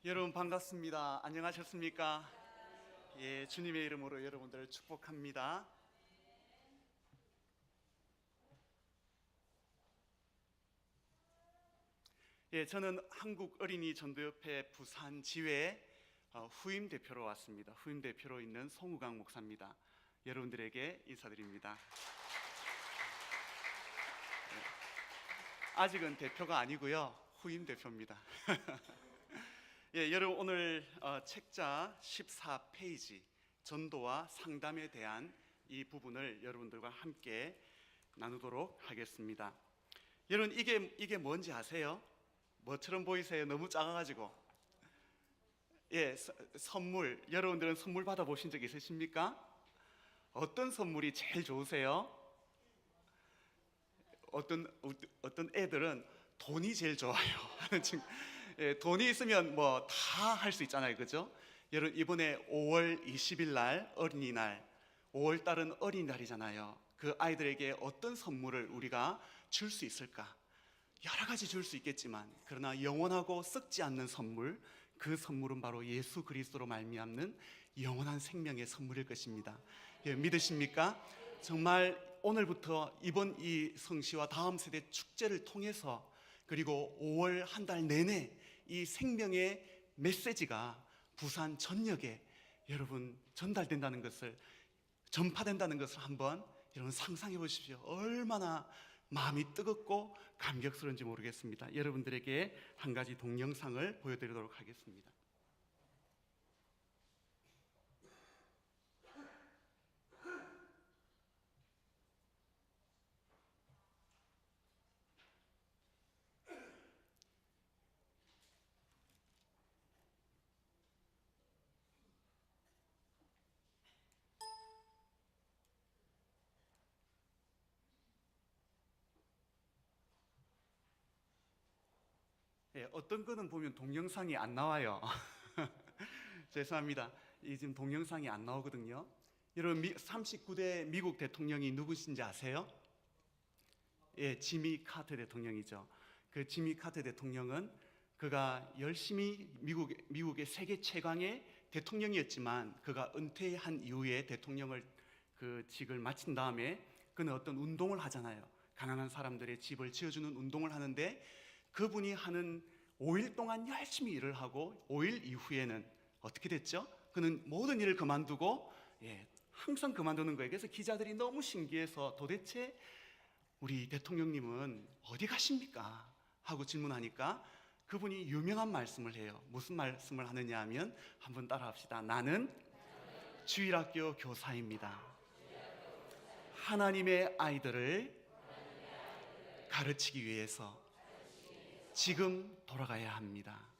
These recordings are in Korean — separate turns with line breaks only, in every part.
여러분 반갑습니다. 안녕하셨습니까? 예, 주님의 이름으로 여러분들을 축복합니다. 예, 저는 한국 어린이 전도협회 부산 지회 후임 대표로 왔습니다. 후임 대표로 있는 송우강 목사입니다. 여러분들에게 인사드립니다. 예, 아직은 대표가 아니고요, 후임 대표입니다. 예, 여러분 오늘 책자 14페이지 전도와 상담에 대한 이 부분을 여러분들과 함께 나누도록 하겠습니다. 여러분 이게 뭔지 아세요? 뭐처럼 보이세요? 너무 작아가지고. 예, 선물. 여러분들은 선물 받아보신 적 있으십니까? 어떤 선물이 제일 좋으세요? 어떤 애들은 돈이 제일 좋아요. 예, 돈이 있으면 뭐 다 할 수 있잖아요, 그죠? 여러분 이번에 5월 20일 날 어린이날, 5월 달은 어린이날이잖아요. 그 아이들에게 어떤 선물을 우리가 줄 수 있을까? 여러 가지 줄 수 있겠지만 그러나 영원하고 썩지 않는 선물, 그 선물은 바로 예수 그리스도로 말미암는 영원한 생명의 선물일 것입니다. 예, 믿으십니까? 정말 오늘부터 이번 이 성시와 다음 세대 축제를 통해서 그리고 5월 한 달 내내 이 생명의 메시지가 부산 전역에 여러분 전달된다는 것을, 전파된다는 것을 한번 여러분 상상해 보십시오. 얼마나 마음이 뜨겁고 감격스러운지 모르겠습니다. 여러분들에게 한 가지 동영상을 보여드리도록 하겠습니다. 예, 어떤 거는 보면 동영상이 안 나와요. 죄송합니다. 이 지금 동영상이 안 나오거든요. 여러분 39대 미국 대통령이 누구신지 아세요? 예, 지미 카터 대통령이죠. 그 지미 카터 대통령은 그가 열심히 미국의 세계 최강의 대통령이었지만 그가 은퇴한 이후에 대통령을 그 직을 마친 다음에 그는 어떤 운동을 하잖아요. 가난한 사람들의 집을 지어주는 운동을 하는데 그분이 하는 5일 동안 열심히 일을 하고 5일 이후에는 어떻게 됐죠? 그는 모든 일을 그만두고 항상 그만두는 거예요. 그래서 기자들이 너무 신기해서 도대체 우리 대통령님은 어디 가십니까? 하고 질문하니까 그분이 유명한 말씀을 해요. 무슨 말씀을 하느냐 하면 한번 따라합시다. 나는 주일학교 교사입니다. 하나님의 아이들을 가르치기 위해서 지금 돌아가야 합니다.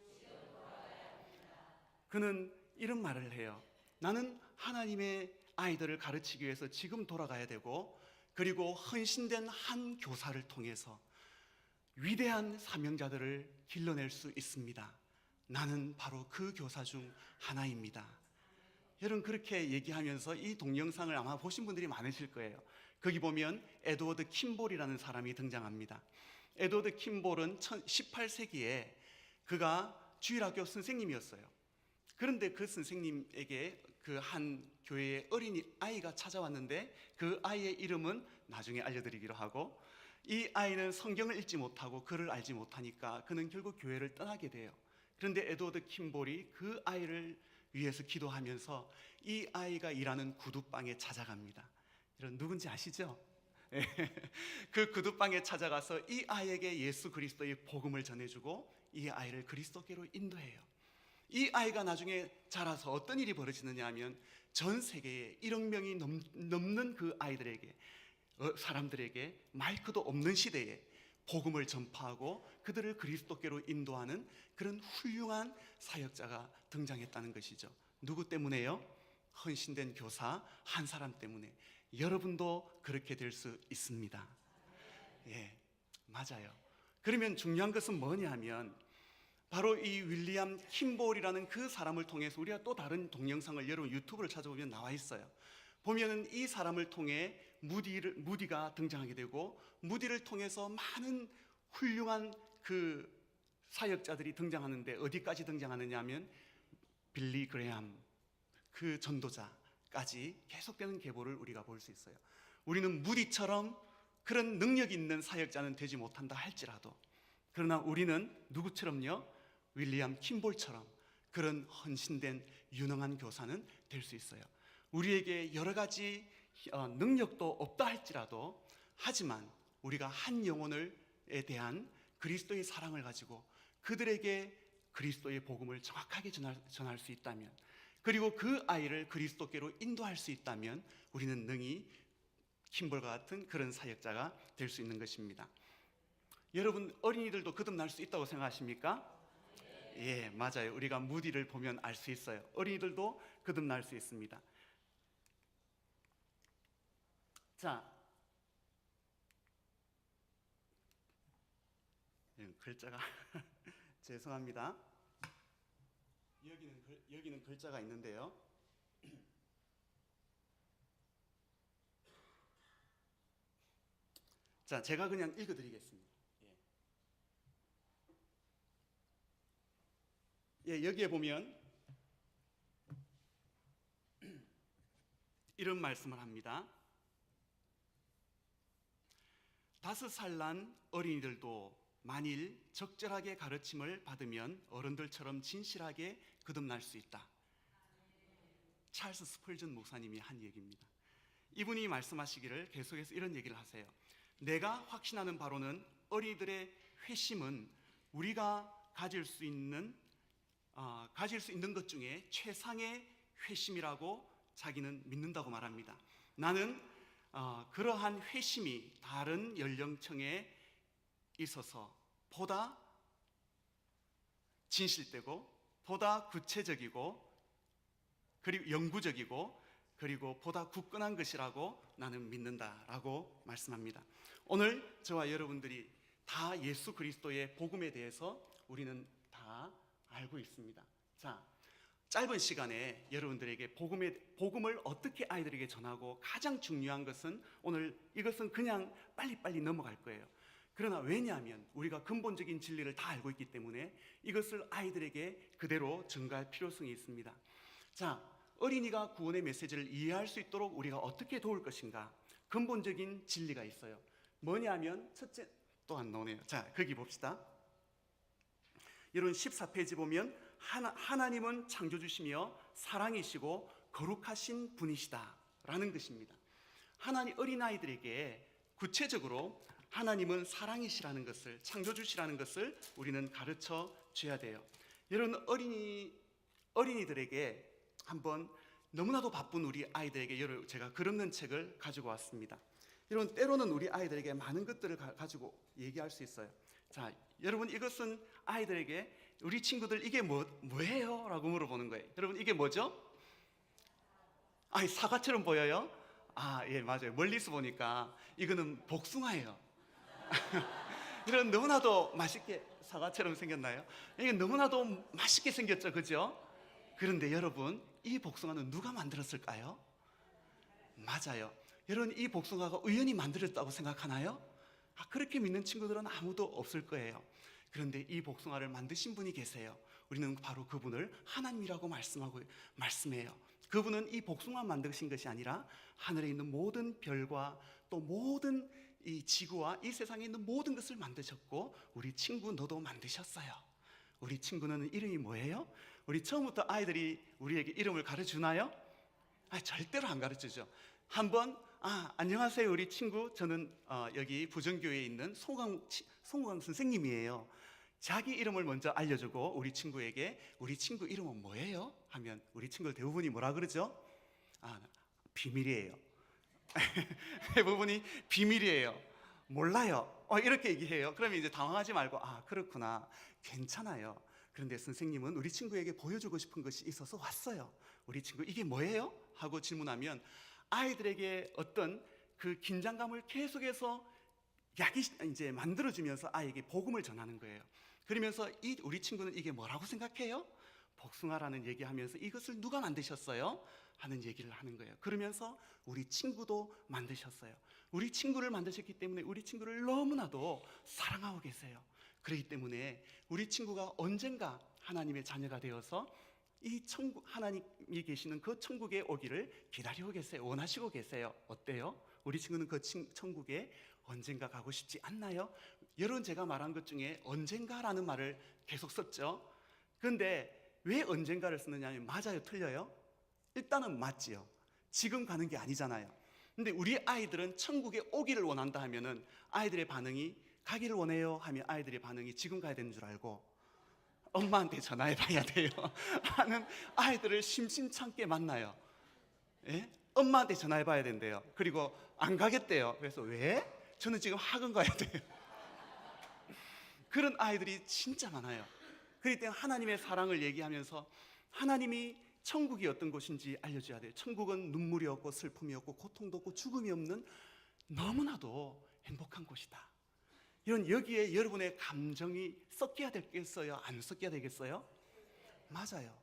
그는 이런 말을 해요. 나는 하나님의 아이들을 가르치기 위해서 지금 돌아가야 되고, 그리고 헌신된 한 교사를 통해서 위대한 사명자들을 길러낼 수 있습니다. 나는 바로 그 교사 중 하나입니다. 여러분 그렇게 얘기하면서 이 동영상을 아마 보신 분들이 많으실 거예요. 거기 보면 에드워드 킴볼이라는 사람이 등장합니다. 에드워드 킴볼은 18세기에 그가 주일학교 선생님이었어요. 그런데 그 선생님에게 그 한 교회의 어린이 아이가 찾아왔는데 그 아이의 이름은 나중에 알려드리기로 하고, 이 아이는 성경을 읽지 못하고 글을 알지 못하니까 그는 결국 교회를 떠나게 돼요. 그런데 에드워드 킴볼이 그 아이를 위해서 기도하면서 이 아이가 일하는 구두방에 찾아갑니다. 이런 누군지 아시죠? 그 구두방에 찾아가서 이 아이에게 예수 그리스도의 복음을 전해주고 이 아이를 그리스도께로 인도해요. 이 아이가 나중에 자라서 어떤 일이 벌어지느냐 하면 전 세계에 1억 명이 넘는 그 아이들에게, 사람들에게 마이크도 없는 시대에 복음을 전파하고 그들을 그리스도께로 인도하는 그런 훌륭한 사역자가 등장했다는 것이죠. 누구 때문에요? 헌신된 교사 한 사람 때문에. 여러분도 그렇게 될 수 있습니다. 예, 맞아요. 그러면 중요한 것은 뭐냐 하면 바로 이 윌리엄 킴볼이라는 그 사람을 통해서 우리가 또 다른 동영상을 여러분 유튜브를 찾아보면 나와 있어요. 보면은 이 사람을 통해 무디가 등장하게 되고, 무디를 통해서 많은 훌륭한 그 사역자들이 등장하는데 어디까지 등장하느냐 하면 빌리 그레함 그 전도자까지 계속되는 계보를 우리가 볼 수 있어요. 우리는 무디처럼 그런 능력 있는 사역자는 되지 못한다 할지라도, 그러나 우리는 누구처럼요? 윌리엄 킴볼처럼 그런 헌신된 유능한 교사는 될 수 있어요. 우리에게 여러 가지 능력도 없다 할지라도, 하지만 우리가 한 영혼에 대한 그리스도의 사랑을 가지고 그들에게 그리스도의 복음을 정확하게 전할 수 있다면, 그리고 그 아이를 그리스도께로 인도할 수 있다면 우리는 능히 킴볼과 같은 그런 사역자가 될 수 있는 것입니다. 여러분, 어린이들도 거듭날 수 있다고 생각하십니까? 예, 맞아요. 우리가 무디를 보면 알 수 있어요. 어린이들도 거듭날 수 있습니다. 자, 글자가 죄송합니다. 여기는 글자가 있는데요. 자, 제가 그냥 읽어드리겠습니다. 예, 여기에 보면 이런 말씀을 합니다. 5살 난 어린이들도 만일 적절하게 가르침을 받으면 어른들처럼 진실하게 거듭날 수 있다. 찰스 스펄전 목사님이 한 얘기입니다. 이분이 말씀하시기를 계속해서 이런 얘기를 하세요. 내가 확신하는 바로는 어린이들의 회심은 우리가 가질 수 있는 것 중에 최상의 회심이라고 자기는 믿는다고 말합니다. 나는 그러한 회심이 다른 연령층에 있어서 보다 진실되고 보다 구체적이고 그리고 영구적이고 그리고 보다 굳건한 것이라고 나는 믿는다라고 말씀합니다. 오늘 저와 여러분들이 다 예수 그리스도의 복음에 대해서 우리는 다 알고 있습니다. 자, 짧은 시간에 여러분들에게 복음을 어떻게 아이들에게 전하고, 가장 중요한 것은 오늘 이것은 그냥 빨리빨리 넘어갈 거예요. 그러나 왜냐하면 우리가 근본적인 진리를 다 알고 있기 때문에 이것을 아이들에게 그대로 전가할 필요성이 있습니다. 자, 어린이가 구원의 메시지를 이해할 수 있도록 우리가 어떻게 도울 것인가? 근본적인 진리가 있어요. 뭐냐면 첫째, 또 안 나오네요. 자, 거기 봅시다. 여러분 14페이지 보면 하나님은 창조주시며 사랑이시고 거룩하신 분이시다 라는 것입니다. 하나님 어린아이들에게 구체적으로 하나님은 사랑이시라는 것을, 창조주시라는 것을 우리는 가르쳐 줘야 돼요. 여러분, 어린이들에게 한번, 너무나도 바쁜 우리 아이들에게 제가 글 없는 책을 가지고 왔습니다. 여러분, 때로는 우리 아이들에게 많은 것들을 가지고 얘기할 수 있어요. 자, 여러분, 이것은 아이들에게 우리 친구들 이게 뭐예요? 라고 물어보는 거예요. 여러분, 이게 뭐죠? 사과처럼 보여요? 예, 맞아요. 멀리서 보니까 이거는 복숭아예요. 이런 너무나도 맛있게 사과처럼 생겼나요? 이게 너무나도 맛있게 생겼죠, 그죠? 그런데 여러분, 이 복숭아는 누가 만들었을까요? 맞아요. 여러분, 이 복숭아가 우연히 만들었다고 생각하나요? 그렇게 믿는 친구들은 아무도 없을 거예요. 그런데 이 복숭아를 만드신 분이 계세요. 우리는 바로 그분을 하나님이라고 말씀해요. 그분은 이 복숭아 만드신 것이 아니라 하늘에 있는 모든 별과 또 모든 이 지구와 이 세상에 있는 모든 것을 만드셨고, 우리 친구 너도 만드셨어요. 우리 친구는 이름이 뭐예요? 우리 처음부터 아이들이 우리에게 이름을 가르쳐주나요? 절대로 안 가르쳐주죠. 한번 안녕하세요 우리 친구, 저는 여기 부정교회에 있는 송우강 선생님이에요. 자기 이름을 먼저 알려주고 우리 친구에게 우리 친구 이름은 뭐예요? 하면 우리 친구들 대부분이 뭐라 그러죠? 비밀이에요. 대부분이 비밀이에요. 몰라요. 이렇게 얘기해요. 그러면 이제 당황하지 말고 그렇구나, 괜찮아요. 그런데 선생님은 우리 친구에게 보여주고 싶은 것이 있어서 왔어요. 우리 친구 이게 뭐예요? 하고 질문하면 아이들에게 어떤 그 긴장감을 계속해서 이제 만들어주면서 아이에게 복음을 전하는 거예요. 그러면서 우리 친구는 이게 뭐라고 생각해요? 복숭아라는 얘기하면서 이것을 누가 만드셨어요? 하는 얘기를 하는 거예요. 그러면서 우리 친구도 만드셨어요. 우리 친구를 만드셨기 때문에 우리 친구를 너무나도 사랑하고 계세요. 그렇기 때문에 우리 친구가 언젠가 하나님의 자녀가 되어서 이 천국, 하나님이 계시는 그 천국에 오기를 기다리고 계세요. 원하시고 계세요. 어때요? 우리 친구는 그 천국에 언젠가 가고 싶지 않나요? 여러분, 제가 말한 것 중에 언젠가라는 말을 계속 썼죠. 그런데 왜 언젠가를 쓰느냐면, 맞아요, 틀려요? 일단은 맞지요. 지금 가는 게 아니잖아요. 근데 우리 아이들은 천국에 오기를 원한다 하면은 아이들의 반응이, 가기를 원해요 하면 아이들의 반응이 지금 가야 되는 줄 알고 엄마한테 전화해 봐야 돼요 하는 아이들을 심심찮게 만나요. 예? 엄마한테 전화해 봐야 된대요. 그리고 안 가겠대요. 그래서 왜? 저는 지금 학원 가야 돼요. 그런 아이들이 진짜 많아요. 그럴 때 하나님의 사랑을 얘기하면서 하나님이 천국이 어떤 곳인지 알려줘야 돼요. 천국은 눈물이 없고 슬픔이 없고 고통도 없고 죽음이 없는 너무나도 행복한 곳이다. 이런, 여기에 여러분의 감정이 섞여야 되겠어요? 안 섞여야 되겠어요? 맞아요.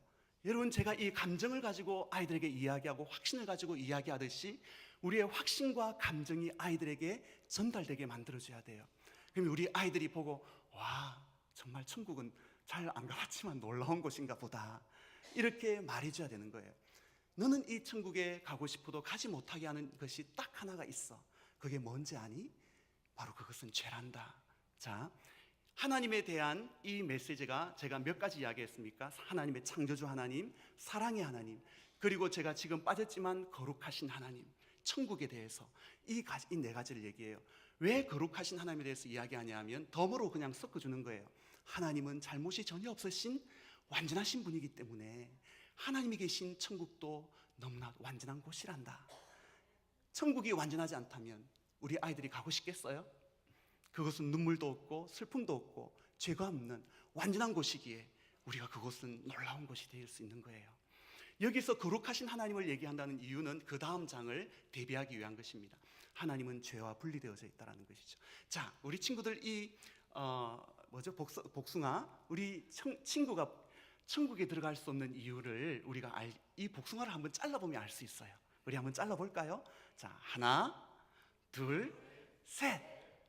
여러분, 제가 이 감정을 가지고 아이들에게 이야기하고 확신을 가지고 이야기하듯이 우리의 확신과 감정이 아이들에게 전달되게 만들어줘야 돼요. 그러면 우리 아이들이 보고, 와, 정말 천국은 잘 안 가봤지만 놀라운 곳인가 보다, 이렇게 말해줘야 되는 거예요. 너는 이 천국에 가고 싶어도 가지 못하게 하는 것이 딱 하나가 있어. 그게 뭔지 아니? 바로 그것은 죄란다. 자, 하나님에 대한 이 메시지가 제가 몇 가지 이야기했습니까? 하나님의 창조주 하나님, 사랑의 하나님, 그리고 제가 지금 빠졌지만 거룩하신 하나님, 천국에 대해서 이 네 가지를 얘기해요. 왜 거룩하신 하나님에 대해서 이야기하냐면 덤으로 그냥 섞어주는 거예요. 하나님은 잘못이 전혀 없으신 완전하신 분이기 때문에 하나님이 계신 천국도 너무나 완전한 곳이란다. 천국이 완전하지 않다면 우리 아이들이 가고 싶겠어요? 그것은 눈물도 없고 슬픔도 없고 죄가 없는 완전한 곳이기에 우리가 그곳은 놀라운 곳이 될 수 있는 거예요. 여기서 거룩하신 하나님을 얘기한다는 이유는 그 다음 장을 대비하기 위한 것입니다. 하나님은 죄와 분리되어져 있다는 것이죠. 자, 우리 친구들 복숭아, 우리 친구가 천국에 들어갈 수 없는 이유를 우리가 이 복숭아를 한번 잘라보면 알 수 있어요. 우리 한번 잘라볼까요? 자, 하나, 둘, 셋,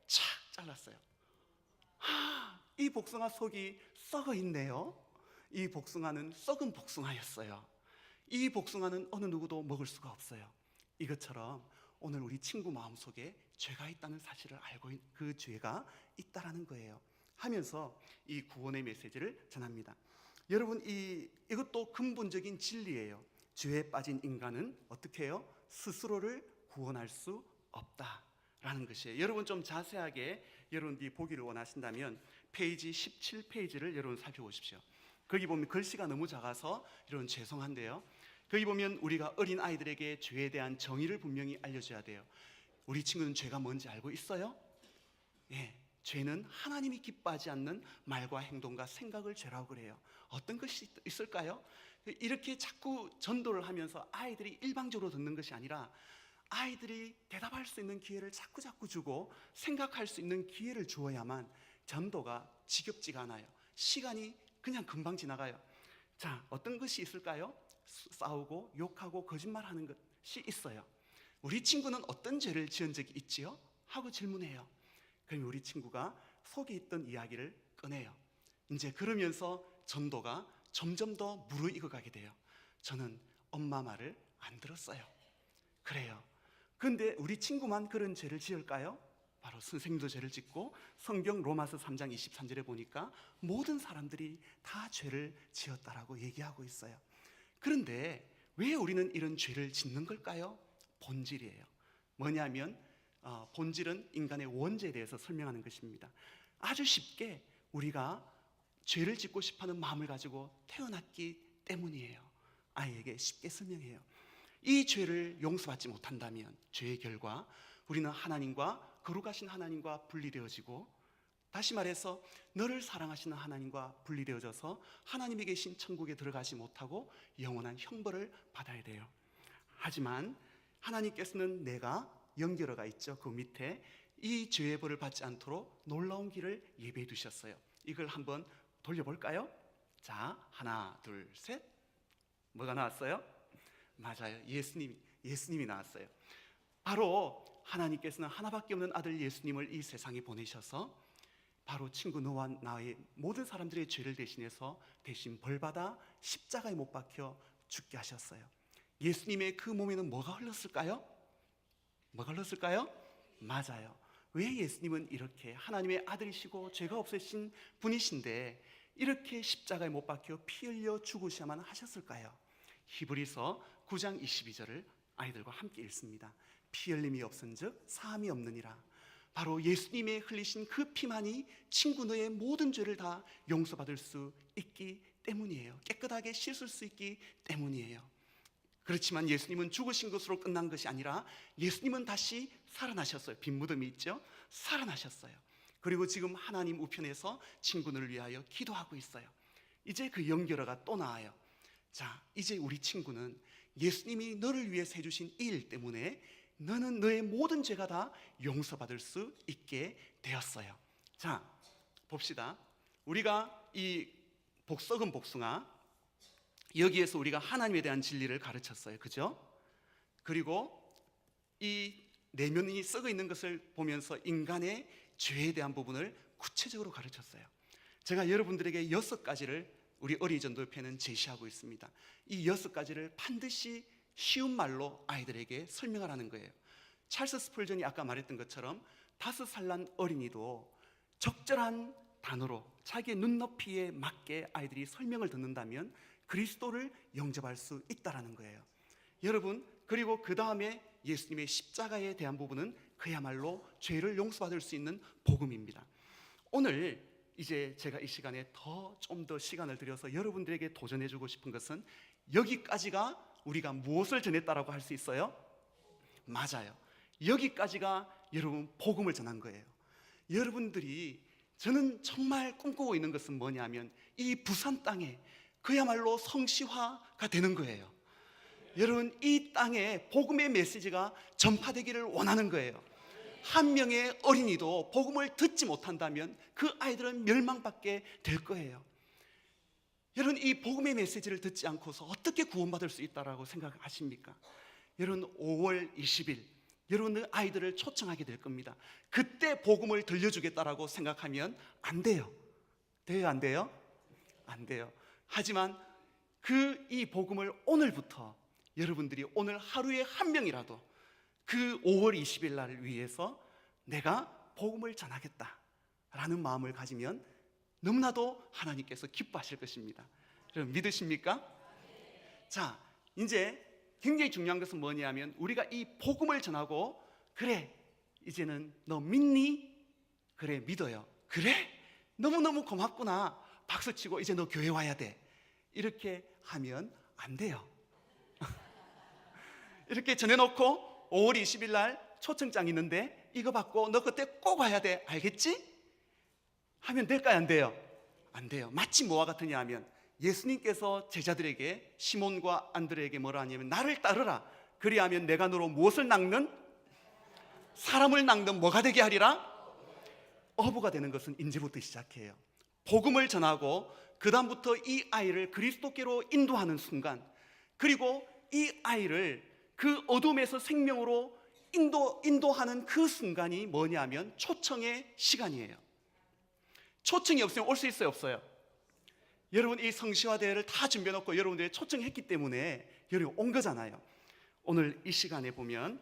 착 잘랐어요. 이 복숭아 속이 썩어 있네요. 이 복숭아는 썩은 복숭아였어요. 이 복숭아는 어느 누구도 먹을 수가 없어요. 이것처럼 오늘 우리 친구 마음속에 죄가 있다는 사실을 알고 그 죄가 있다라는 거예요. 하면서 이 구원의 메시지를 전합니다. 여러분, 이것도 근본적인 진리예요. 죄에 빠진 인간은 어떻게 해요? 스스로를 구원할 수 없다라는 것이에요. 여러분, 좀 자세하게 여러분들이 보기를 원하신다면 페이지 17페이지를 여러분 살펴보십시오. 거기 보면 글씨가 너무 작아서 여러분 죄송한데요, 거기 보면 우리가 어린 아이들에게 죄에 대한 정의를 분명히 알려줘야 돼요. 우리 친구는 죄가 뭔지 알고 있어요? 예, 죄는 하나님이 기뻐하지 않는 말과 행동과 생각을 죄라고 그래요. 어떤 것이 있을까요? 이렇게 자꾸 전도를 하면서 아이들이 일방적으로 듣는 것이 아니라 아이들이 대답할 수 있는 기회를 자꾸 주고 생각할 수 있는 기회를 주어야만 전도가 지겹지가 않아요. 시간이 그냥 금방 지나가요. 자, 어떤 것이 있을까요? 싸우고 욕하고 거짓말하는 것이 있어요. 우리 친구는 어떤 죄를 지은 적이 있지요? 하고 질문해요. 그럼 우리 친구가 속에 있던 이야기를 꺼내요. 이제 그러면서 전도가 점점 더 무르익어가게 돼요. 저는 엄마 말을 안 들었어요. 그래요. 그런데 우리 친구만 그런 죄를 지을까요? 바로 선생님도 죄를 짓고 성경 로마서 3장 23절에 보니까 모든 사람들이 다 죄를 지었다라고 얘기하고 있어요. 그런데 왜 우리는 이런 죄를 짓는 걸까요? 본질이에요. 뭐냐면 본질은 인간의 원죄에 대해서 설명하는 것입니다. 아주 쉽게 우리가 죄를 짓고 싶어하는 마음을 가지고 태어났기 때문이에요. 아이에게 쉽게 설명해요. 이 죄를 용서받지 못한다면 죄의 결과 우리는 하나님과 거룩하신 하나님과 분리되어지고, 다시 말해서 너를 사랑하시는 하나님과 분리되어져서 하나님이 계신 천국에 들어가지 못하고 영원한 형벌을 받아야 돼요. 하지만 하나님께서는 내가 연결어가 있죠. 그 밑에 이 죄의 벌을 받지 않도록 놀라운 길을 예비해 두셨어요. 이걸 한번 돌려볼까요? 자, 하나, 둘, 셋. 뭐가 나왔어요? 맞아요. 예수님이 나왔어요. 바로 하나님께서는 하나밖에 없는 아들 예수님을 이 세상에 보내셔서 바로 친구 너와 나의 모든 사람들의 죄를 대신해서 대신 벌받아 십자가에 못 박혀 죽게 하셨어요. 예수님의 그 몸에는 뭐가 흘렀을까요? 뭐가 흘렀을까요? 맞아요. 왜 예수님은 이렇게 하나님의 아들이시고 죄가 없으신 분이신데 이렇게 십자가에 못 박혀 피 흘려 죽으셔야만 하셨을까요? 히브리서 9장 22절을 아이들과 함께 읽습니다. 피 흘림이 없은즉 사함이 없느니라. 바로 예수님의 흘리신 그 피만이 친구 너의 모든 죄를 다 용서받을 수 있기 때문이에요. 깨끗하게 씻을 수 있기 때문이에요. 그렇지만 예수님은 죽으신 것으로 끝난 것이 아니라 예수님은 다시 살아나셨어요. 빈 무덤이 있죠? 살아나셨어요. 그리고 지금 하나님 우편에서 친구를 위하여 기도하고 있어요. 이제 그 연결어가 또 나와요. 자, 이제 우리 친구는 예수님이 너를 위해서 해주신 이 일 때문에 너는 너의 모든 죄가 다 용서받을 수 있게 되었어요. 자, 봅시다. 우리가 이 썩은 복숭아, 여기에서 우리가 하나님에 대한 진리를 가르쳤어요. 그죠? 그리고 이 내면이 썩어 있는 것을 보면서 인간의 죄에 대한 부분을 구체적으로 가르쳤어요. 제가 여러분들에게 6가지를 우리 어린이 전도협회는 제시하고 있습니다. 이 6가지를 반드시 쉬운 말로 아이들에게 설명하라는 거예요. 찰스 스펄전이 아까 말했던 것처럼 5살 난 어린이도 적절한 단어로 자기의 눈높이에 맞게 아이들이 설명을 듣는다면 그리스도를 영접할 수 있다는 거예요. 여러분, 그리고 그 다음에 예수님의 십자가에 대한 부분은 그야말로 죄를 용서받을 수 있는 복음입니다. 오늘 이제 제가 이 시간에 좀 더 시간을 들여서 여러분들에게 도전해주고 싶은 것은 여기까지가 우리가 무엇을 전했다라고 할 수 있어요? 맞아요. 여기까지가 여러분 복음을 전한 거예요. 여러분들이 저는 정말 꿈꾸고 있는 것은 뭐냐면 이 부산 땅에 그야말로 성시화가 되는 거예요. 여러분, 이 땅에 복음의 메시지가 전파되기를 원하는 거예요. 한 명의 어린이도 복음을 듣지 못한다면 그 아이들은 멸망받게 될 거예요. 여러분, 이 복음의 메시지를 듣지 않고서 어떻게 구원받을 수 있다라고 생각하십니까? 여러분, 5월 20일 여러분 아이들을 초청하게 될 겁니다. 그때 복음을 들려주겠다라고 생각하면 안 돼요. 돼요, 안 돼요? 안 돼요. 하지만 이 복음을 오늘부터 여러분들이 오늘 하루에 한 명이라도 그 5월 20일 날을 위해서 내가 복음을 전하겠다라는 마음을 가지면 너무나도 하나님께서 기뻐하실 것입니다. 여러분 믿으십니까? 자, 이제 굉장히 중요한 것은 뭐냐면 우리가 이 복음을 전하고 그래, 이제는 너 믿니? 그래, 믿어요. 그래? 너무너무 고맙구나. 박수치고 이제 너 교회 와야 돼. 이렇게 하면 안 돼요. 이렇게 전해놓고 5월 20일 날 초청장 있는데 이거 받고 너 그때 꼭 와야 돼. 알겠지? 하면 될까요? 안 돼요? 안 돼요. 마치 뭐와 같으냐 하면 예수님께서 제자들에게 시몬과 안드레에게 뭐라 하냐면 나를 따르라. 그리하면 내가 너로 무엇을 낚는? 사람을 낚는 뭐가 되게 하리라? 어부가 되는 것은 이제부터 시작해요. 복음을 전하고 그 다음부터 이 아이를 그리스도께로 인도하는 순간, 그리고 이 아이를 그 어둠에서 생명으로 인도하는 그 순간이 뭐냐면 초청의 시간이에요. 초청이 없으면 올 수 있어요, 없어요? 여러분, 이 성시화 대회를 다 준비해놓고 여러분들이 초청했기 때문에 여러분 온 거잖아요. 오늘 이 시간에 보면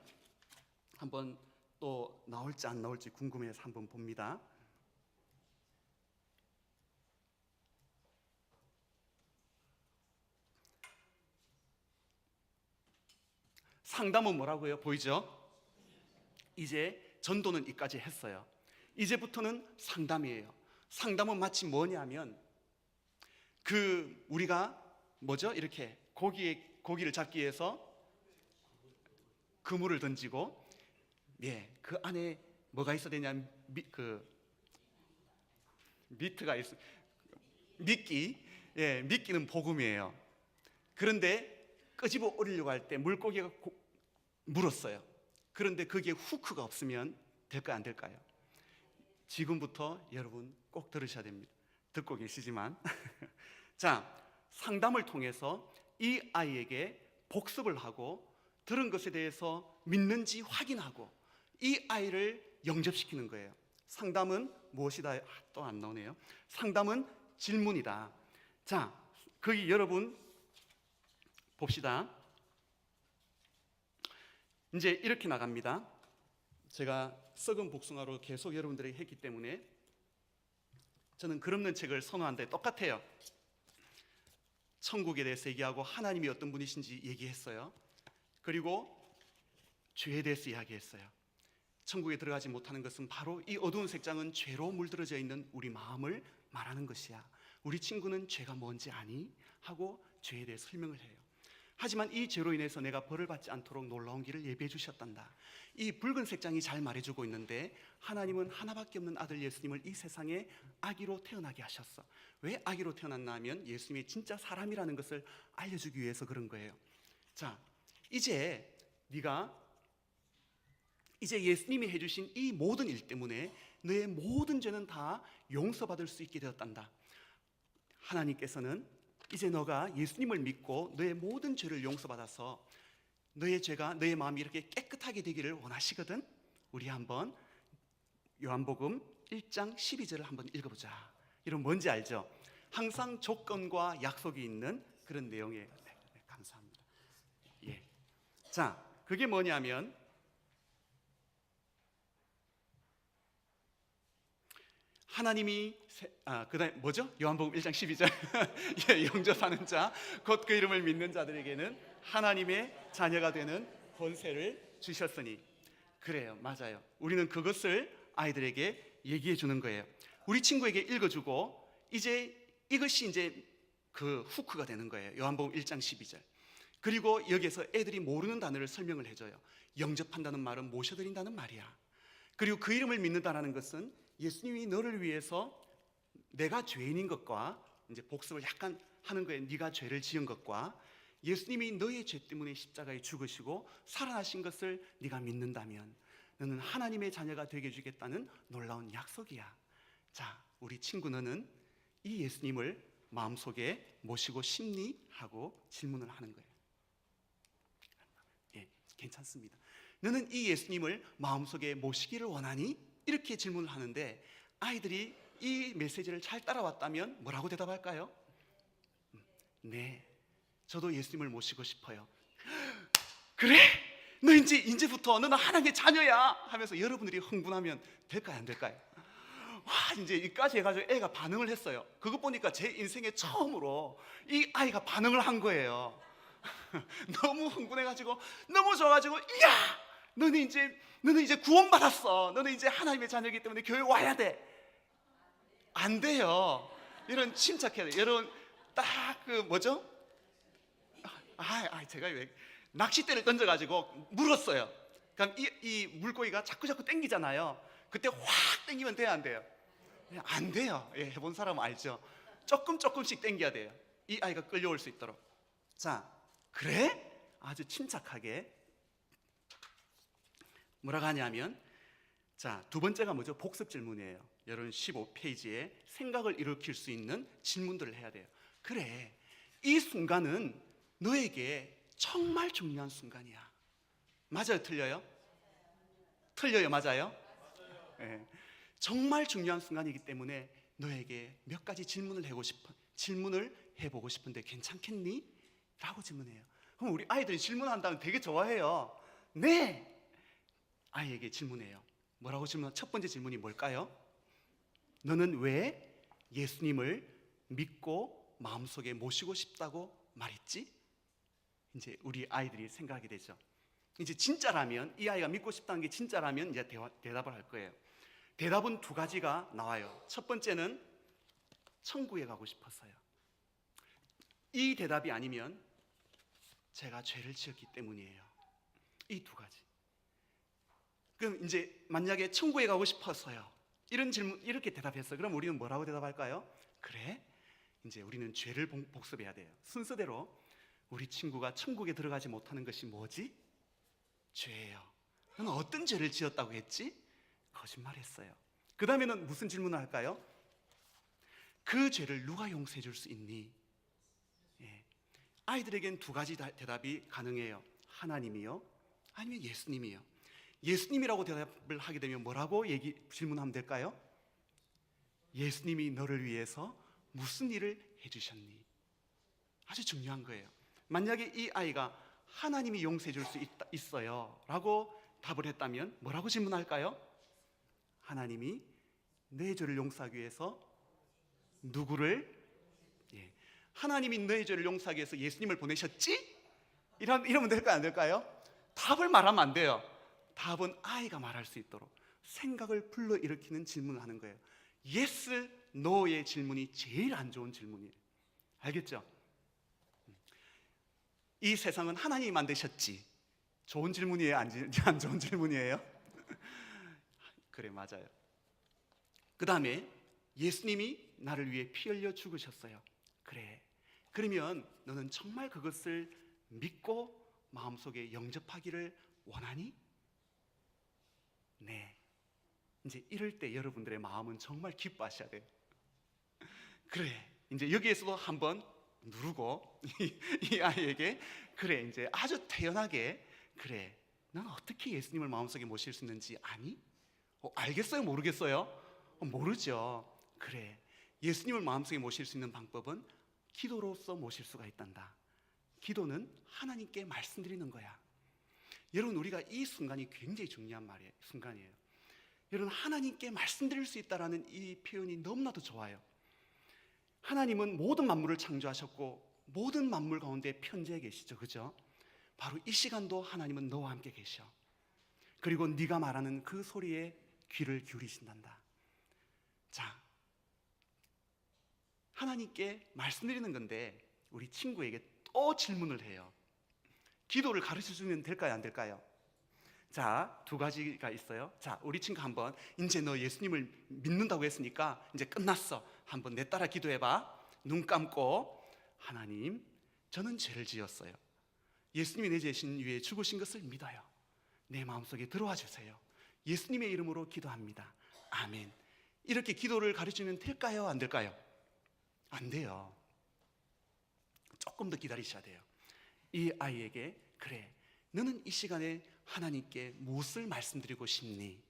한번 또 나올지 안 나올지 궁금해서 한번 봅니다. 상담은 뭐라고요? 보이죠? 이제 전도는 이까지 했어요. 이제부터는 상담이에요. 상담은 마치 뭐냐면 우리가 뭐죠? 이렇게 고기를 잡기 위해서 그물을 던지고 그 안에 뭐가 있어야 되냐면 미트가 있어. 미끼는 복음이에요. 그런데 끄집어 올리려고 할 때 물고기가 물었어요. 그런데 거기에 후크가 없으면 될까요, 안 될까요? 지금부터 여러분 꼭 들으셔야 됩니다. 듣고 계시지만 자, 상담을 통해서 이 아이에게 복습을 하고 들은 것에 대해서 믿는지 확인하고 이 아이를 영접시키는 거예요. 상담은 무엇이다? 또 안 나오네요. 상담은 질문이다. 자, 거기 여러분 봅시다. 이제 이렇게 나갑니다. 제가 썩은 복숭아로 계속 여러분들에게 했기 때문에 저는 글없는 책을 선호하는데 똑같아요. 천국에 대해서 얘기하고 하나님이 어떤 분이신지 얘기했어요. 그리고 죄에 대해서 이야기했어요. 천국에 들어가지 못하는 것은 바로 이 어두운 색장은 죄로 물들어져 있는 우리 마음을 말하는 것이야. 우리 친구는 죄가 뭔지 아니? 하고 죄에 대해 설명을 해요. 하지만 이 죄로 인해서 내가 벌을 받지 않도록 놀라운 길을 예비해 주셨단다. 이 붉은 색장이 잘 말해주고 있는데 하나님은 하나밖에 없는 아들 예수님을 이 세상에 아기로 태어나게 하셨어. 왜 아기로 태어났나 하면 예수님이 진짜 사람이라는 것을 알려주기 위해서 그런 거예요. 자, 이제 네가 이제 예수님이 해주신 이 모든 일 때문에 너의 모든 죄는 다 용서받을 수 있게 되었단다. 하나님께서는 이제 너가 예수님을 믿고 너의 모든 죄를 용서받아서 너의 죄가 너의 마음이 이렇게 깨끗하게 되기를 원하시거든. 우리 한번 요한복음 1장 12절을 한번 읽어보자. 이런 뭔지 알죠? 항상 조건과 약속이 있는 그런 내용이에요. 네, 감사합니다. 예. 자, 그게 뭐냐면 하나님이 그다음에 뭐죠? 요한복음 1장 12절 예, 영접하는 자 곧 그 이름을 믿는 자들에게는 하나님의 자녀가 되는 권세를 주셨으니. 그래요, 맞아요. 우리는 그것을 아이들에게 얘기해 주는 거예요. 우리 친구에게 읽어주고 이제 이것이 이제 그 후크가 되는 거예요. 요한복음 1장 12절. 그리고 여기에서 애들이 모르는 단어를 설명을 해줘요. 영접한다는 말은 모셔드린다는 말이야. 그리고 그 이름을 믿는다라는 것은 예수님이 너를 위해서 내가 죄인인 것과 이제 복습을 약간 하는 거예요. 네가 죄를 지은 것과 예수님이 너의 죄 때문에 십자가에 죽으시고 살아나신 것을 네가 믿는다면 너는 하나님의 자녀가 되게 해주겠다는 놀라운 약속이야. 자, 우리 친구 너는 이 예수님을 마음속에 모시고 싶니? 하고 질문을 하는 거예요. 예, 괜찮습니다. 너는 이 예수님을 마음속에 모시기를 원하니? 이렇게 질문을 하는데 아이들이 이 메시지를 잘 따라왔다면 뭐라고 대답할까요? 네, 저도 예수님을 모시고 싶어요. 그래? 너 이제부터 너는 하나님의 자녀야 하면서 여러분들이 흥분하면 될까요, 안 될까요? 와, 이제 이까지 해가지고 애가 반응을 했어요. 그거 보니까 제 인생에 처음으로 이 아이가 반응을 한 거예요. 너무 흥분해가지고 너무 좋아가지고 이야, 너는 이제 구원받았어. 너는 이제 하나님의 자녀이기 때문에 교회 와야 돼. 안 돼요. 이런 침착해야 돼요. 여러분 딱 그 뭐죠? 제가 왜 낚싯대를 던져가지고 물었어요. 그럼 이 물고기가 자꾸 땡기잖아요. 그때 확 땡기면 돼요, 안 돼요? 안 돼요. 예, 해본 사람은 알죠. 조금씩 땡겨야 돼요. 이 아이가 끌려올 수 있도록. 자, 그래? 아주 침착하게 뭐라고 하냐면, 자, 두 번째가 뭐죠? 복습 질문이에요. 여러분 15페이지에 생각을 일으킬 수 있는 질문들을 해야 돼요. 그래, 이 순간은 너에게 정말 중요한 순간이야. 맞아요, 틀려요? 틀려요, 맞아요? 네. 정말 중요한 순간이기 때문에 너에게 몇 가지 질문을 해보고 싶은데 괜찮겠니? 라고 질문해요. 그럼 우리 아이들이 질문한다면 되게 좋아해요. 네! 아이에게 질문해요. 뭐라고 질문해요? 첫 번째 질문이 뭘까요? 너는 왜 예수님을 믿고 마음속에 모시고 싶다고 말했지? 이제 우리 아이들이 생각하게 되죠. 이제 진짜라면, 이 아이가 믿고 싶다는 게 진짜라면 이제 대답을 할 거예요. 대답은 두 가지가 나와요. 첫 번째는 천국에 가고 싶어서요. 이 대답이 아니면 제가 죄를 지었기 때문이에요. 이 두 가지. 그럼 이제 만약에 천국에 가고 싶어서요, 이런 질문, 이렇게 대답했어요. 그럼 우리는 뭐라고 대답할까요? 그래? 이제 우리는 죄를 복습해야 돼요. 순서대로 우리 친구가 천국에 들어가지 못하는 것이 뭐지? 죄예요. 너는 어떤 죄를 지었다고 했지? 거짓말했어요. 그 다음에는 무슨 질문을 할까요? 그 죄를 누가 용서해 줄 수 있니? 예. 아이들에겐 두 가지 대답이 가능해요. 하나님이요, 아니면 예수님이요. 예수님이라고 대답을 하게 되면 뭐라고 질문하면 될까요? 예수님이 너를 위해서 무슨 일을 해주셨니? 아주 중요한 거예요. 만약에 이 아이가 하나님이 용서해 줄 수 있어요 라고 답을 했다면 뭐라고 질문할까요? 하나님이 내 죄를 용서하기 위해서 누구를? 하나님이 너의 죄를 용서하기 위해서 예수님을 보내셨지? 이러면 될까요? 안 될까요? 답을 말하면 안 돼요. 답은 아이가 말할 수 있도록 생각을 불러일으키는 질문을 하는 거예요. Yes, No의 질문이 제일 안 좋은 질문이에요. 알겠죠? 이 세상은 하나님이 만드셨지. 좋은 질문이에요? 안 좋은 질문이에요? 그래, 맞아요. 그 다음에 예수님이 나를 위해 피 흘려 죽으셨어요. 그래, 그러면 너는 정말 그것을 믿고 마음속에 영접하기를 원하니? 네. 이제 이럴 때 여러분들의 마음은 정말 기뻐하셔야 돼요. 그래, 이제 여기에서도 한번 누르고 이 아이에게 그래, 이제 아주 태연하게 그래, 넌 어떻게 예수님을 마음속에 모실 수 있는지 아니? 알겠어요? 모르겠어요? 모르죠. 그래, 예수님을 마음속에 모실 수 있는 방법은 기도로서 모실 수가 있단다. 기도는 하나님께 말씀드리는 거야. 여러분, 우리가 이 순간이 굉장히 중요한 순간이에요. 여러분, 하나님께 말씀드릴 수 있다라는 이 표현이 너무나도 좋아요. 하나님은 모든 만물을 창조하셨고 모든 만물 가운데 편재해 계시죠, 그죠? 바로 이 시간도 하나님은 너와 함께 계셔. 그리고 네가 말하는 그 소리에 귀를 기울이신단다. 자, 하나님께 말씀드리는 건데 우리 친구에게 또 질문을 해요. 기도를 가르쳐 주면 될까요, 안 될까요? 자, 두 가지가 있어요. 자, 우리 친구 한번, 이제 너 예수님을 믿는다고 했으니까 이제 끝났어. 한번 내 따라 기도해봐. 눈 감고, 하나님, 저는 죄를 지었어요. 예수님이 내 죄 위에 죽으신 것을 믿어요. 내 마음속에 들어와 주세요. 예수님의 이름으로 기도합니다. 아멘. 이렇게 기도를 가르치면 될까요, 안 될까요? 안 돼요. 조금 더 기다리셔야 돼요. 이 아이에게 그래, 너는 이 시간에 하나님께 무엇을 말씀드리고 싶니?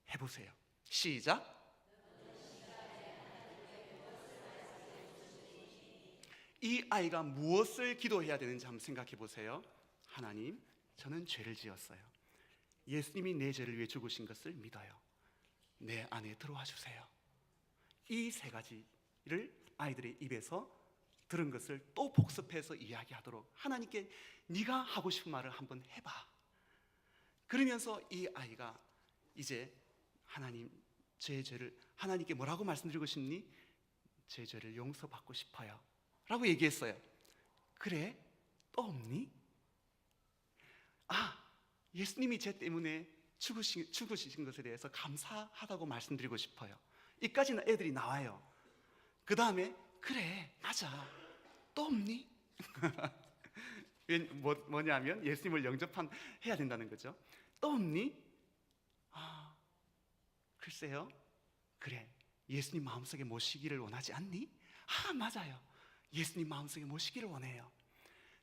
해보세요. 시작. 이 아이가 무엇을 기도해야 되는지 한번 생각해 보세요. 하나님, 저는 죄를 지었어요. 예수님이 내 죄를 위해 죽으신 것을 믿어요. 내 안에 들어와 주세요. 이 세 가지를 아이들의 입에서 들은 것을 또 복습해서 이야기하도록 하나님께 네가 하고 싶은 말을 한번 해봐. 그러면서 이 아이가 이제 하나님, 제 죄를 하나님께 뭐라고 말씀드리고 싶니? 제 죄를 용서받고 싶어요 라고 얘기했어요. 그래, 또 없니? 아, 예수님이 제 때문에 죽으신 것에 대해서 감사하다고 말씀드리고 싶어요. 이까지는 애들이 나와요. 그 다음에 그래, 맞아, 또 없니? 뭐냐면 예수님을 영접해야 된다는 거죠. 또 없니? 아, 글쎄요. 그래, 예수님 마음속에 모시기를 원하지 않니? 아, 맞아요, 예수님 마음속에 모시기를 원해요.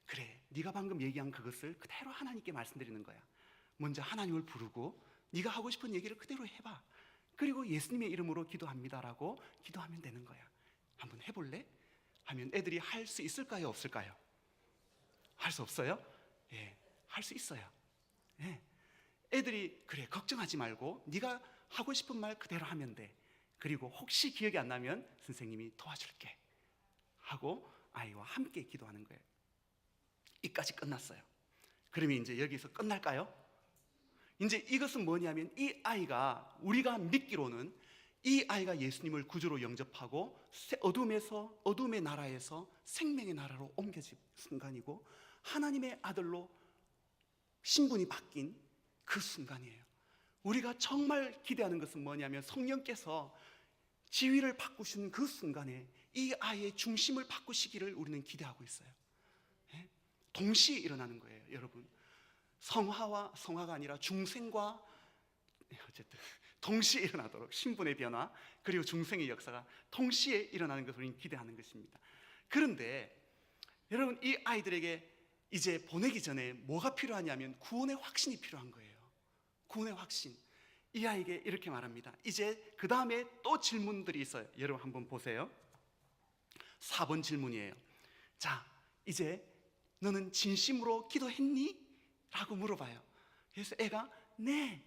그래, 네가 방금 얘기한 그것을 그대로 하나님께 말씀드리는 거야. 먼저 하나님을 부르고 네가 하고 싶은 얘기를 그대로 해봐. 그리고 예수님의 이름으로 기도합니다라고 기도하면 되는 거야. 한번 해볼래? 하면 애들이 할 수 있을까요, 없을까요? 할 수 없어요? 예, 할 수 있어요. 예. 애들이 그래, 걱정하지 말고 네가 하고 싶은 말 그대로 하면 돼. 그리고 혹시 기억이 안 나면 선생님이 도와줄게 하고 아이와 함께 기도하는 거예요. 이까지 끝났어요. 그러면 이제 여기서 끝날까요? 이제 이것은 뭐냐면 이 아이가, 우리가 믿기로는 이 아이가 예수님을 구주로 영접하고 어둠의 나라에서 생명의 나라로 옮겨진 순간이고 하나님의 아들로 신분이 바뀐 그 순간이에요. 우리가 정말 기대하는 것은 뭐냐면 성령께서 지위를 바꾸신 그 순간에 이 아이의 중심을 바꾸시기를 우리는 기대하고 있어요. 동시에 일어나는 거예요, 여러분. 성화가 아니라 중생과 어쨌든 동시에 일어나도록, 신분의 변화 그리고 중생의 역사가 동시에 일어나는 것을 우리는 기대하는 것입니다. 그런데 여러분, 이 아이들에게 이제 보내기 전에 뭐가 필요하냐면 구원의 확신이 필요한 거예요. 구원의 확신. 이 아이에게 이렇게 말합니다. 이제 그 다음에 또 질문들이 있어요. 여러분 한번 보세요. 4번 질문이에요. 자, 이제 너는 진심으로 기도했니? 라고 물어봐요. 그래서 애가 네.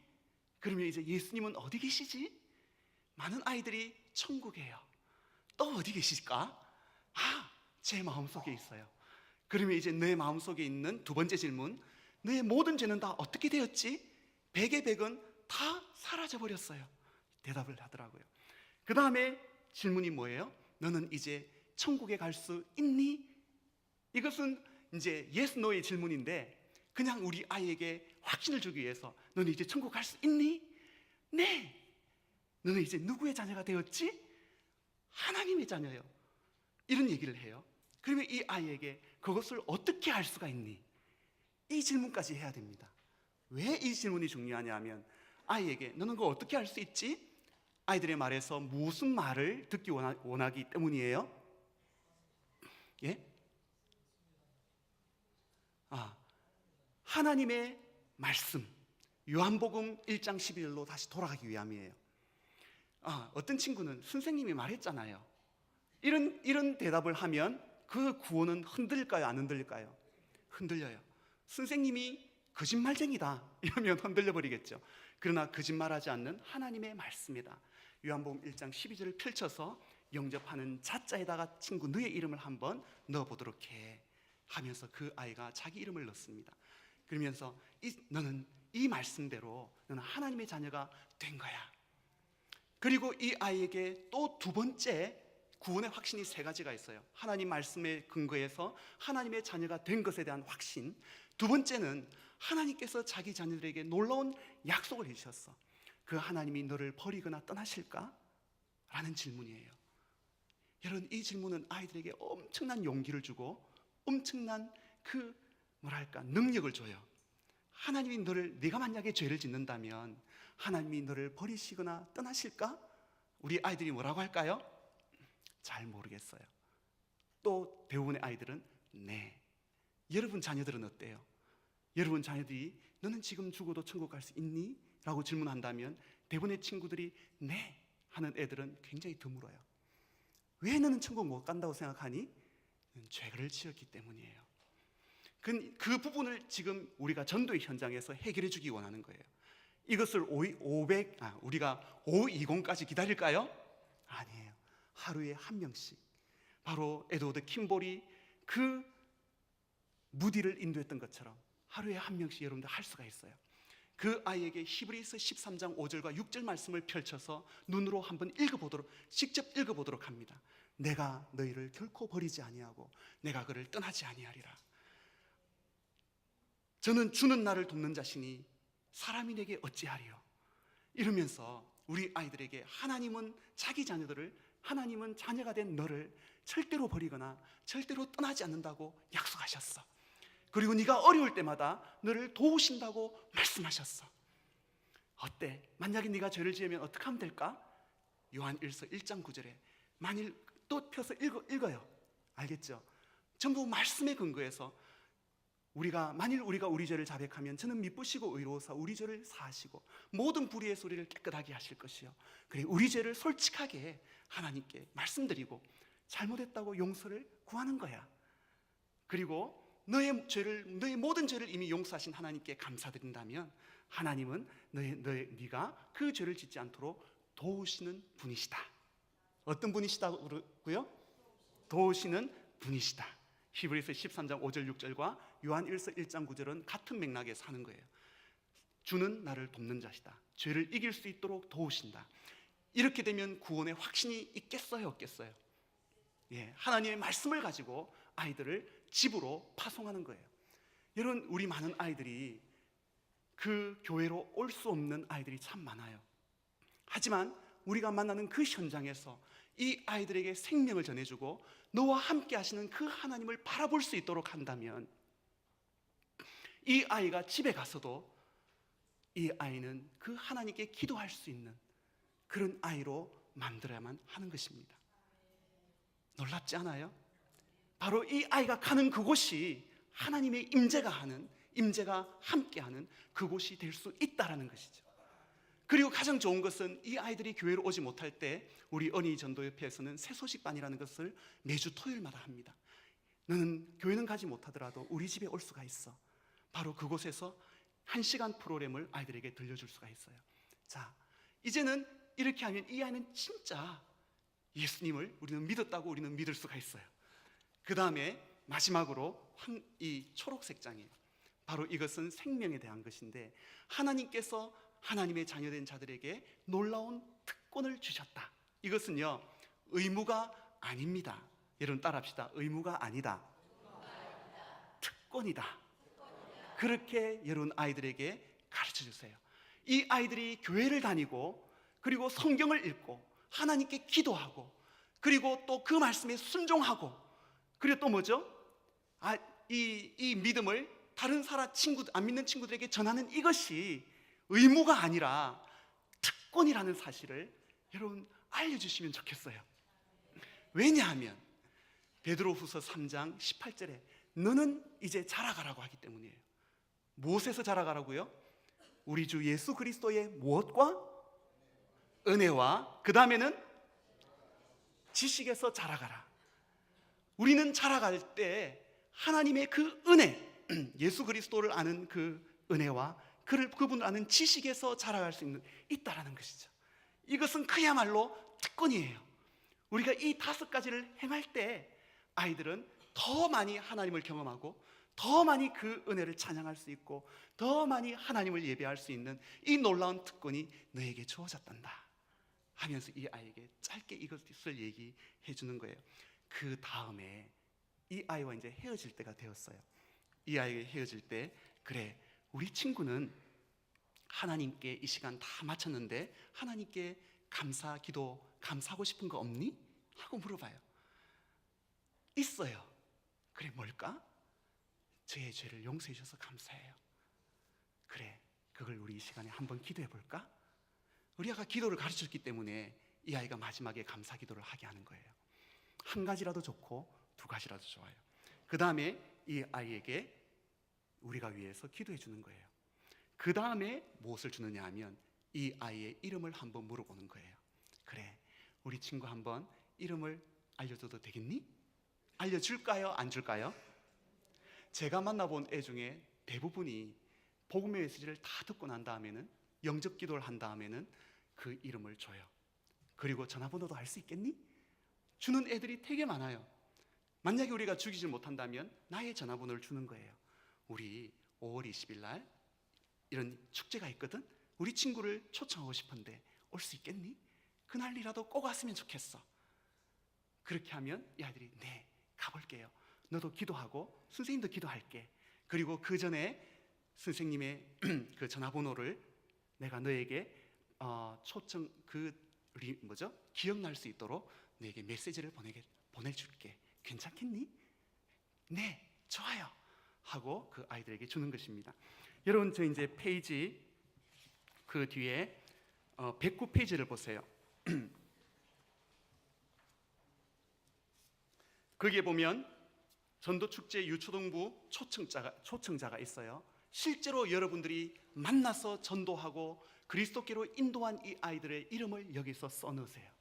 그러면 이제 예수님은 어디 계시지? 많은 아이들이 천국이에요. 또 어디 계실까? 제 마음속에 있어요. 그러면 이제 내 마음속에 있는 두 번째 질문, 너의 모든 죄는 다 어떻게 되었지? 100의 100은 다 사라져버렸어요. 대답을 하더라고요. 그 다음에 질문이 뭐예요? 너는 이제 천국에 갈 수 있니? 이것은 이제 yes, no의 질문인데 그냥 우리 아이에게 확신을 주기 위해서 너는 이제 천국 갈 수 있니? 네. 너는 이제 누구의 자녀가 되었지? 하나님의 자녀요. 이런 얘기를 해요. 그러면 이 아이에게 그것을 어떻게 알 수가 있니? 이 질문까지 해야 됩니다. 왜 이 질문이 중요하냐 하면 아이에게 너는 그걸 어떻게 알 수 있지? 아이들의 말에서 무슨 말을 듣기 원하기 때문이에요? 예? 하나님의 말씀, 요한복음 1장 11절로 다시 돌아가기 위함이에요. 어떤 친구는 선생님이 말했잖아요. 이런 대답을 하면 그 구원은 흔들릴까요? 안 흔들릴까요? 흔들려요. 선생님이 거짓말쟁이다 이러면 흔들려 버리겠죠. 그러나 거짓말하지 않는 하나님의 말씀이다. 요한복음 1장 12절을 펼쳐서 영접하는 자자에다가 친구 너의 이름을 한번 넣어보도록 해 하면서 그 아이가 자기 이름을 넣습니다. 그러면서 너는 이 말씀대로 너는 하나님의 자녀가 된 거야. 그리고 이 아이에게 또 두 번째 구원의 확신이 세 가지가 있어요. 하나님 말씀에 근거해서 하나님의 자녀가 된 것에 대한 확신. 두 번째는 하나님께서 자기 자녀들에게 놀라운 약속을 해주셨어. 그 하나님이 너를 버리거나 떠나실까? 라는 질문이에요. 여러분, 이 질문은 아이들에게 엄청난 용기를 주고 엄청난 능력을 줘요. 하나님이 네가 만약에 죄를 짓는다면 하나님이 너를 버리시거나 떠나실까? 우리 아이들이 뭐라고 할까요? 잘 모르겠어요. 또 대부분의 아이들은 네. 여러분 자녀들은 어때요? 여러분 자녀들이 너는 지금 죽어도 천국 갈 수 있니? 라고 질문한다면 대부분의 친구들이 네 하는 애들은 굉장히 드물어요. 왜 너는 천국 못 간다고 생각하니? 죄를 지었기 때문이에요. 그 부분을 지금 우리가 전도의 현장에서 해결해 주기 원하는 거예요. 이것을 우리가 520까지 기다릴까요? 아니에요. 하루에 한 명씩. 바로 에드워드 킴볼이 그 무디를 인도했던 것처럼 하루에 한 명씩 여러분들 할 수가 있어요. 그 아이에게 히브리서 13장 5절과 6절 말씀을 펼쳐서 눈으로 한번 직접 읽어보도록 합니다. 내가 너희를 결코 버리지 아니하고 내가 그를 떠나지 아니하리라. 저는 주는 나를 돕는 자신이 사람이 내게 어찌하리요. 이러면서 우리 아이들에게 하나님은 자기 자녀들을, 하나님은 자녀가 된 너를 절대로 버리거나 절대로 떠나지 않는다고 약속하셨어. 그리고 네가 어려울 때마다 너를 도우신다고 말씀하셨어. 어때? 만약에 네가 죄를 지으면 어떻게 하면 될까? 요한일서 1장 9절에 만일 또 펴서 읽어요. 알겠죠? 전부 말씀에 근거해서 만일 우리가 우리 죄를 자백하면 저는 미쁘시고 의로우사 우리 죄를 사하시고 모든 불의의 소리를 깨끗하게 하실 것이요. 그래, 우리 죄를 솔직하게 하나님께 말씀드리고 잘못했다고 용서를 구하는 거야. 그리고 너의 모든 죄를 이미 용서하신 하나님께 감사드린다면 하나님은 네가 그 죄를 짓지 않도록 도우시는 분이시다. 어떤 분이시다고요? 도우시는 분이시다. 히브리서 13장 5절 6절과 요한일서 1장 9절은 같은 맥락에서 하는 거예요. 주는 나를 돕는 자시다. 죄를 이길 수 있도록 도우신다. 이렇게 되면 구원의 확신이 있겠어요, 없겠어요? 예, 하나님의 말씀을 가지고 아이들을 집으로 파송하는 거예요. 여러분, 우리 많은 아이들이 그 교회로 올 수 없는 아이들이 참 많아요. 하지만 우리가 만나는 그 현장에서 이 아이들에게 생명을 전해주고 너와 함께 하시는 그 하나님을 바라볼 수 있도록 한다면 이 아이가 집에 가서도 이 아이는 그 하나님께 기도할 수 있는 그런 아이로 만들어야만 하는 것입니다. 놀랍지 않아요? 바로 이 아이가 가는 그곳이 하나님의 임재가 하는 임재가 함께하는 그곳이 될 수 있다라는 것이죠. 그리고 가장 좋은 것은 이 아이들이 교회로 오지 못할 때 우리 어린이 전도협회에서는 새소식반이라는 것을 매주 토요일마다 합니다. 너는 교회는 가지 못하더라도 우리 집에 올 수가 있어. 바로 그곳에서 1시간 프로그램을 아이들에게 들려줄 수가 있어요. 자, 이제는 이렇게 하면 이 아이는 진짜 예수님을 우리는 믿었다고 우리는 믿을 수가 있어요. 그 다음에 마지막으로 이 초록색 장이에요. 바로 이것은 생명에 대한 것인데, 하나님께서 하나님의 자녀된 자들에게 놀라운 특권을 주셨다. 이것은요, 의무가 아닙니다. 여러분 따라합시다. 의무가 아니다. 특권이다. 그렇게 여러분 아이들에게 가르쳐 주세요. 이 아이들이 교회를 다니고, 그리고 성경을 읽고, 하나님께 기도하고, 그리고 또 그 말씀에 순종하고, 그리고 또 뭐죠? 이 믿음을 다른 안 믿는 친구들에게 전하는 이것이 의무가 아니라 특권이라는 사실을 여러분 알려주시면 좋겠어요. 왜냐하면 베드로후서 3장 18절에 너는 이제 자라가라고 하기 때문이에요. 무엇에서 자라가라고요? 우리 주 예수 그리스도의 무엇과? 은혜와 그 다음에는 지식에서 자라가라. 우리는 자라갈 때 하나님의 그 은혜, 예수 그리스도를 아는 그 은혜와 그분을 아는 지식에서 자라갈 수 있다라는 것이죠. 이것은 그야말로 특권이에요. 우리가 이 5가지를 행할 때 아이들은 더 많이 하나님을 경험하고, 더 많이 그 은혜를 찬양할 수 있고, 더 많이 하나님을 예배할 수 있는 이 놀라운 특권이 너에게 주어졌단다 하면서 이 아이에게 짧게 이것을 얘기해 주는 거예요. 그 다음에 이 아이와 이제 헤어질 때가 되었어요. 이 아이에게 헤어질 때, 그래, 우리 친구는 하나님께 이 시간 다 마쳤는데 하나님께 감사 기도, 감사하고 싶은 거 없니? 하고 물어봐요. 있어요. 그래, 뭘까? 저의 죄를 용서해 주셔서 감사해요. 그래, 그걸 우리 이 시간에 한번 기도해 볼까? 우리 아가 기도를 가르쳤기 때문에 이 아이가 마지막에 감사 기도를 하게 하는 거예요. 한 가지라도 좋고 2가지라도 좋아요. 그 다음에 이 아이에게 우리가 위해서 기도해 주는 거예요. 그 다음에 무엇을 주느냐 하면 이 아이의 이름을 한번 물어보는 거예요. 그래, 우리 친구 한번 이름을 알려줘도 되겠니? 알려줄까요? 안 줄까요? 제가 만나본 애 중에 대부분이 복음의 메시지를 다 듣고 난 다음에는, 영접 기도를 한 다음에는 그 이름을 줘요. 그리고 전화번호도 알 수 있겠니? 주는 애들이 되게 많아요. 만약에 우리가 죽이지 못한다면 나의 전화번호를 주는 거예요. 우리 5월 20일 날 이런 축제가 있거든. 우리 친구를 초청하고 싶은데 올 수 있겠니? 그날이라도 꼭 왔으면 좋겠어. 그렇게 하면 이 아이들이 네, 가볼게요. 너도 기도하고 선생님도 기도할게. 그리고 그 전에 선생님의 그 전화번호를 내가 너에게 초청 기억날 수 있도록 너에게 메시지를 보내줄게. 괜찮겠니? 네, 좋아요. 하고 그 아이들에게 주는 것입니다. 여러분, 저 이제 페이지 그 뒤에 109페이지를 보세요. 거기에 보면 전도축제 유초등부 초청자가 있어요. 실제로 여러분들이 만나서 전도하고 그리스도께로 인도한 이 아이들의 이름을 여기서 써놓으세요.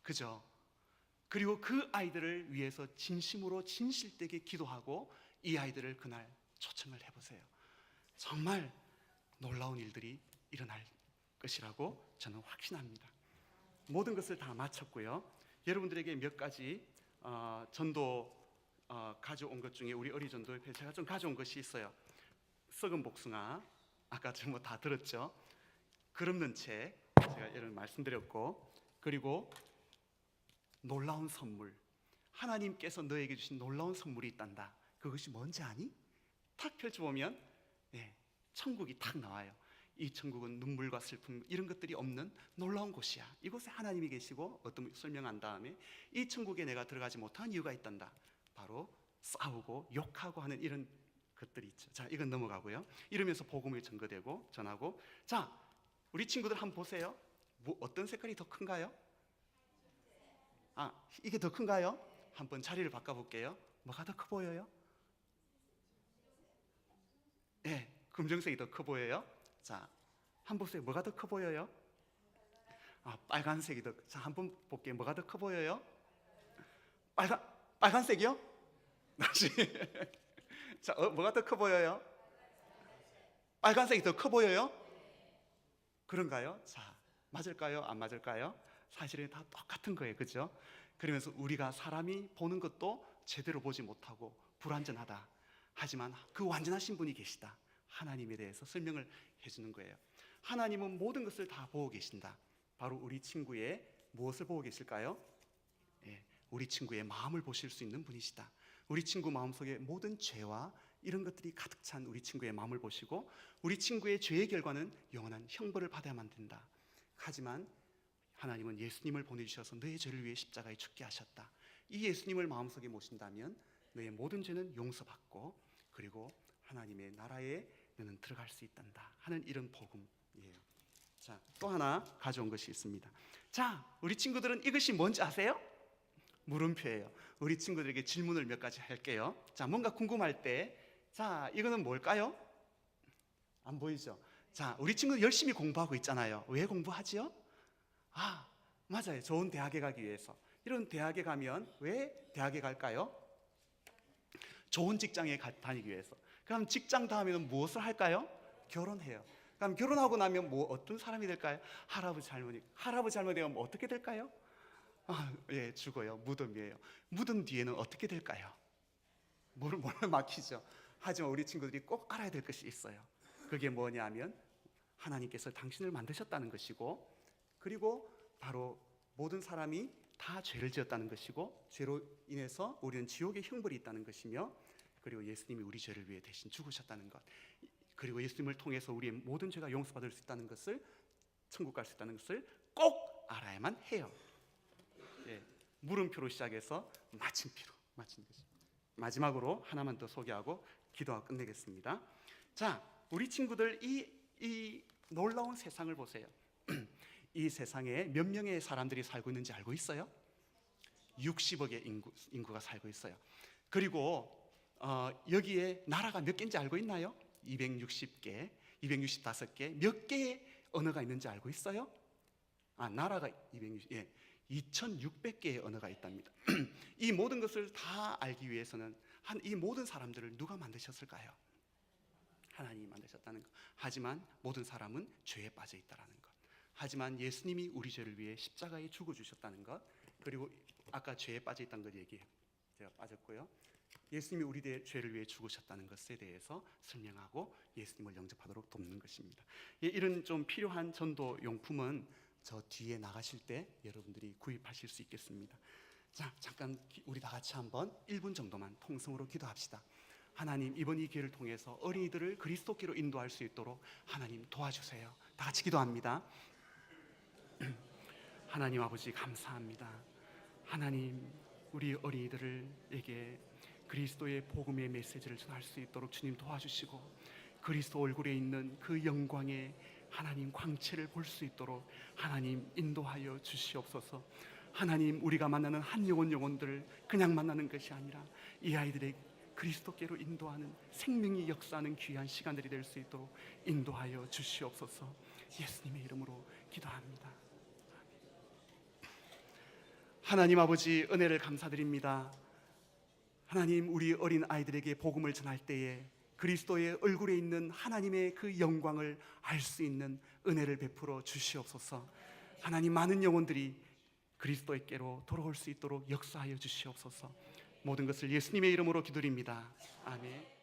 그죠? 그리고 그 아이들을 위해서 진심으로 진실되게 기도하고 이 아이들을 그날 초청을 해보세요. 정말 놀라운 일들이 일어날 것이라고 저는 확신합니다. 모든 것을 다 마쳤고요. 여러분들에게 몇 가지 전도 가져온 것 중에 우리 어린이전도협회 제가 좀 가져온 것이 있어요. 썩은 복숭아, 아까 좀 다 들었죠? 그릇는 책 제가 여러분 말씀드렸고, 그리고 놀라운 선물, 하나님께서 너에게 주신 놀라운 선물이 있단다. 그것이 뭔지 아니? 탁 펼쳐보면 천국이 탁 나와요. 이 천국은 눈물과 슬픔 이런 것들이 없는 놀라운 곳이야. 이곳에 하나님이 계시고 어떤 설명한 다음에 이 천국에 내가 들어가지 못한 이유가 있단다. 바로 싸우고 욕하고 하는 이런 것들이 있죠. 자, 이건 넘어가고요. 이러면서 복음이 전거되고 전하고. 자, 우리 친구들 한번 보세요. 어떤 색깔이 더 큰가요? 이게 더 큰가요? 한번 자리를 바꿔볼게요. 뭐가 더 커 보여요? 예, 검정색이 더 커 보여요. 자, 한번 보세요. 뭐가 더 커 보여요? 빨간색이 더. 자, 한번 볼게요. 뭐가 더 커 보여요? 빨간색이요? 다시. 자, 뭐가 더 커 보여요? 빨간색이 더 커 보여요? 그런가요? 자, 맞을까요? 안 맞을까요? 사실은 다 똑같은 거예요. 그죠? 그러면서 우리가 사람이 보는 것도 제대로 보지 못하고 불완전하다. 하지만 그 완전하신 분이 계시다. 하나님에 대해서 설명을 해주는 거예요. 하나님은 모든 것을 다 보고 계신다. 바로 우리 친구의 무엇을 보고 계실까요? 예, 우리 친구의 마음을 보실 수 있는 분이시다. 우리 친구 마음속에 모든 죄와 이런 것들이 가득 찬 우리 친구의 마음을 보시고 우리 친구의 죄의 결과는 영원한 형벌을 받아야만 된다. 하지만 하나님은 예수님을 보내주셔서 너의 죄를 위해 십자가에 죽게 하셨다. 이 예수님을 마음속에 모신다면 너의 모든 죄는 용서받고 그리고 하나님의 나라에 너는 들어갈 수 있단다 하는 이런 복음이에요. 자, 또 하나 가져온 것이 있습니다. 자, 우리 친구들은 이것이 뭔지 아세요? 물음표예요. 우리 친구들에게 질문을 몇 가지 할게요. 자, 뭔가 궁금할 때, 자, 이거는 뭘까요? 안 보이죠? 자, 우리 친구들 열심히 공부하고 있잖아요. 왜 공부하지요? 맞아요. 좋은 대학에 가기 위해서. 이런 대학에 가면 왜 대학에 갈까요? 좋은 직장에 다니기 위해서. 그럼 직장 다음에는 무엇을 할까요? 결혼해요. 그럼 결혼하고 나면 어떤 사람이 될까요? 할아버지 할머니 되면 어떻게 될까요? 예, 죽어요. 무덤이에요. 무덤 뒤에는 어떻게 될까요? 뭘 막히죠. 하지만 우리 친구들이 꼭 알아야 될 것이 있어요. 그게 뭐냐면 하나님께서 당신을 만드셨다는 것이고 그리고 바로 모든 사람이 다 죄를 지었다는 것이고 죄로 인해서 우리는 지옥의 형벌이 있다는 것이며 그리고 예수님이 우리 죄를 위해 대신 죽으셨다는 것 그리고 예수님을 통해서 우리의 모든 죄가 용서받을 수 있다는 것을 천국 갈 수 있다는 것을 꼭 알아야만 해요. 예, 물음표로 시작해서 마침표로 마치는 것입니다. 마지막으로 하나만 더 소개하고 기도하고 끝내겠습니다. 자, 우리 친구들 이 놀라운 세상을 보세요. 이 세상에 몇 명의 사람들이 살고 있는지 알고 있어요? 60억의 인구가 살고 있어요. 그리고 여기에 나라가 몇 개인지 알고 있나요? 260개, 265개. 몇 개의 언어가 있는지 알고 있어요? 나라가 2,600개의 언어가 있답니다. 이 모든 것을 다 알기 위해서는 이 모든 사람들을 누가 만드셨을까요? 하나님이 만드셨다는 것. 하지만 모든 사람은 죄에 빠져 있다라는 것. 하지만 예수님이 우리 죄를 위해 십자가에 죽어주셨다는 것. 그리고 아까 죄에 빠져 있다는 것 얘기해요. 제가 빠졌고요. 예수님이 우리 죄를 위해 죽으셨다는 것에 대해서 설명하고 예수님을 영접하도록 돕는 것입니다. 이런 좀 필요한 전도 용품은 저 뒤에 나가실 때 여러분들이 구입하실 수 있겠습니다. 자, 잠깐 우리 다 같이 한번 1분 정도만 통성으로 기도합시다. 하나님, 이번 이 기회를 통해서 어린이들을 그리스도께로 인도할 수 있도록 하나님 도와주세요. 다 같이 기도합니다. 하나님 아버지 감사합니다. 하나님, 우리 어린이들에게 그리스도의 복음의 메시지를 전할 수 있도록 주님 도와주시고 그리스도 얼굴에 있는 그 영광의 하나님 광채를 볼 수 있도록 하나님 인도하여 주시옵소서. 하나님, 우리가 만나는 한 영혼들을 그냥 만나는 것이 아니라 이 아이들의 그리스도께로 인도하는 생명이 역사하는 귀한 시간들이 될 수 있도록 인도하여 주시옵소서. 예수님의 이름으로 기도합니다. 하나님 아버지, 은혜를 감사드립니다. 하나님, 우리 어린 아이들에게 복음을 전할 때에 그리스도의 얼굴에 있는 하나님의 그 영광을 알 수 있는 은혜를 베풀어 주시옵소서. 하나님, 많은 영혼들이 그리스도께로 돌아올 수 있도록 역사하여 주시옵소서. 모든 것을 예수님의 이름으로 기도드립니다. 아멘.